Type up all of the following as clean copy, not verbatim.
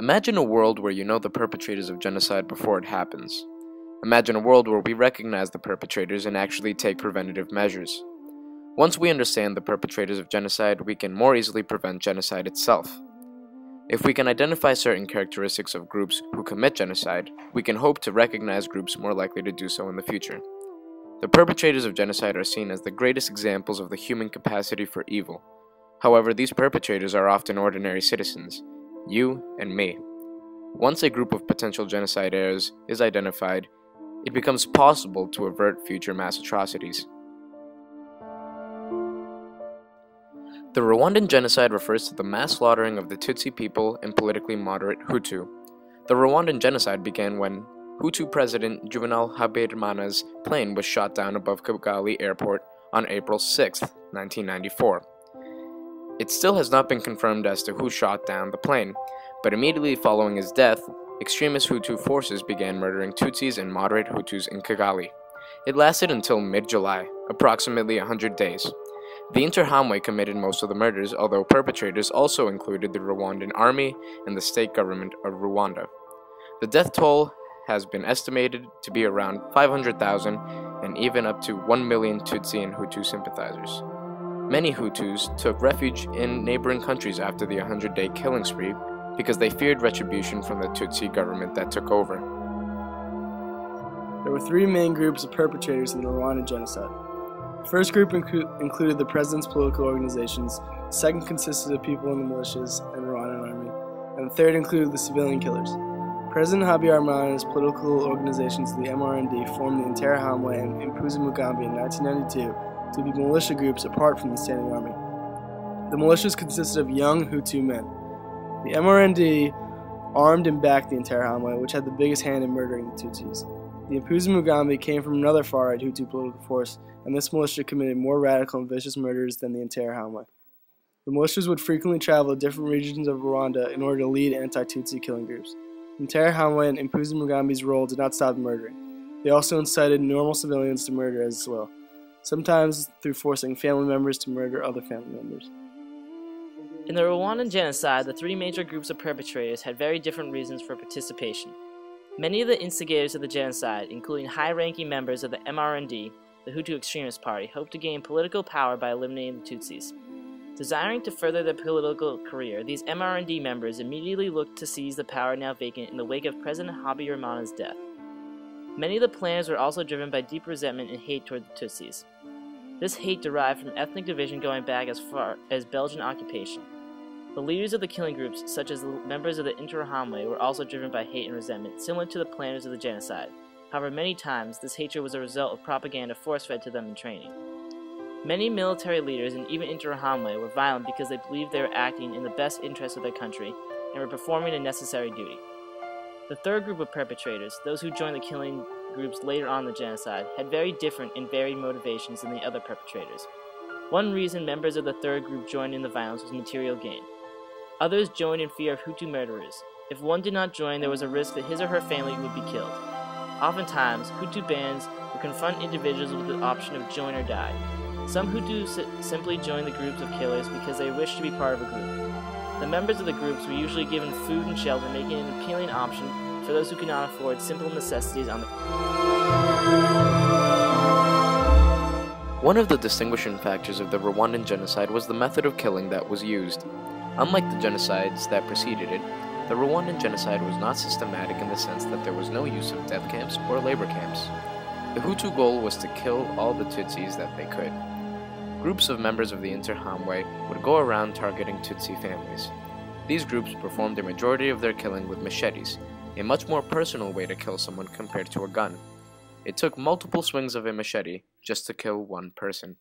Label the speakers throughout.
Speaker 1: Imagine a world where you know the perpetrators of genocide before it happens. Imagine a world where we recognize the perpetrators and actually take preventative measures. Once we understand the perpetrators of genocide, we can more easily prevent genocide itself. If we can identify certain characteristics of groups who commit genocide, we can hope to recognize groups more likely to do so in the future. The perpetrators of genocide are seen as the greatest examples of the human capacity for evil. However, these perpetrators are often ordinary citizens, you and me. Once a group of potential genocidaires is identified, it becomes possible to avert future mass atrocities. The Rwandan genocide refers to the mass slaughtering of the Tutsi people and politically moderate Hutu. The Rwandan genocide began when Hutu President Juvenal Habyarimana's plane was shot down above Kigali Airport on April 6, 1994. It still has not been confirmed as to who shot down the plane, but immediately following his death, extremist Hutu forces began murdering Tutsis and moderate Hutus in Kigali. It lasted until mid-July, approximately 100 days. The Interahamwe committed most of the murders, although perpetrators also included the Rwandan army and the state government of Rwanda. The death toll has been estimated to be around 500,000 and even up to 1 million Tutsi and Hutu sympathizers. Many Hutus took refuge in neighboring countries after the 100-day killing spree because they feared retribution from the Tutsi government that took over.
Speaker 2: There were three main groups of perpetrators in the Rwandan genocide. The first group included the president's political organizations, the second consisted of people in the militias and Rwandan army, and the third included the civilian killers. President Habyarimana's political organizations, the MRND, formed the Interahamwe and Impuzamugambi in 1992 to be militia groups apart from the standing army. The militias consisted of young Hutu men. The MRND armed and backed the Interahamwe, which had the biggest hand in murdering the Tutsis. The Impuzamugambi came from another far-right Hutu political force, and this militia committed more radical and vicious murders than the Interahamwe. The militias would frequently travel to different regions of Rwanda in order to lead anti-Tutsi killing groups. Interahamwe and Impuzamugambi's role did not stop murdering. They also incited normal civilians to murder as well, sometimes through forcing family members to murder other family members.
Speaker 3: In the Rwandan genocide, the three major groups of perpetrators had very different reasons for participation. Many of the instigators of the genocide, including high-ranking members of the MRND, the Hutu extremist party, hoped to gain political power by eliminating the Tutsis. Desiring to further their political career, these MRND members immediately looked to seize the power now vacant in the wake of President Habyarimana's death. Many of the planners were also driven by deep resentment and hate toward the Tutsis. This hate derived from ethnic division going back as far as Belgian occupation. The leaders of the killing groups, such as the members of the Interahamwe, were also driven by hate and resentment, similar to the planners of the genocide. However, many times, this hatred was a result of propaganda force-fed to them in training. Many military leaders and even Interahamwe were violent because they believed they were acting in the best interest of their country and were performing a necessary duty. The third group of perpetrators, those who joined the killing groups later on in the genocide, had very different and varied motivations than the other perpetrators. One reason members of the third group joined in the violence was material gain. Others joined in fear of Hutu murderers. If one did not join, there was a risk that his or her family would be killed. Oftentimes, Hutu bands would confront individuals with the option of join or die. Some Hutu simply joined the groups of killers because they wished to be part of a group. The members of the groups were usually given food and shelter, making it an appealing option for those who could not afford simple necessities on the.
Speaker 1: One of the distinguishing factors of the Rwandan genocide was the method of killing that was used. Unlike the genocides that preceded it, the Rwandan genocide was not systematic in the sense that there was no use of death camps or labor camps. The Hutu goal was to kill all the Tutsis that they could. Groups of members of the Interahamwe would go around targeting Tutsi families. These groups performed the majority of their killing with machetes, a much more personal way to kill someone compared to a gun. It took multiple swings of a machete just to kill one person.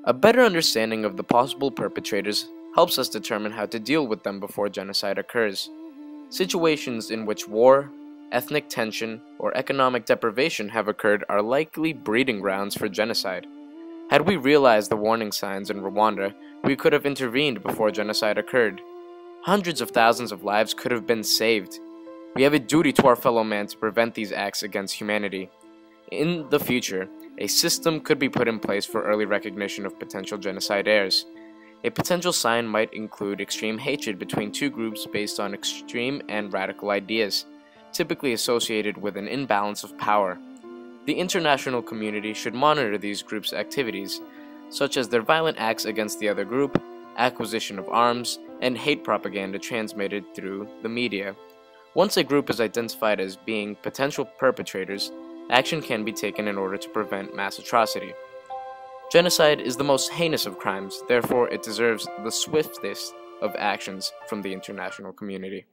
Speaker 1: A better understanding of the possible perpetrators helps us determine how to deal with them before genocide occurs. Situations in which war, ethnic tension, or economic deprivation have occurred are likely breeding grounds for genocide. Had we realized the warning signs in Rwanda, we could have intervened before genocide occurred. Hundreds of thousands of lives could have been saved. We have a duty to our fellow man to prevent these acts against humanity. In the future, a system could be put in place for early recognition of potential genocidaires. A potential sign might include extreme hatred between two groups based on extreme and radical ideas, typically associated with an imbalance of power. The international community should monitor these groups' activities, such as their violent acts against the other group, acquisition of arms, and hate propaganda transmitted through the media. Once a group is identified as being potential perpetrators, action can be taken in order to prevent mass atrocity. Genocide is the most heinous of crimes, therefore it deserves the swiftest of actions from the international community.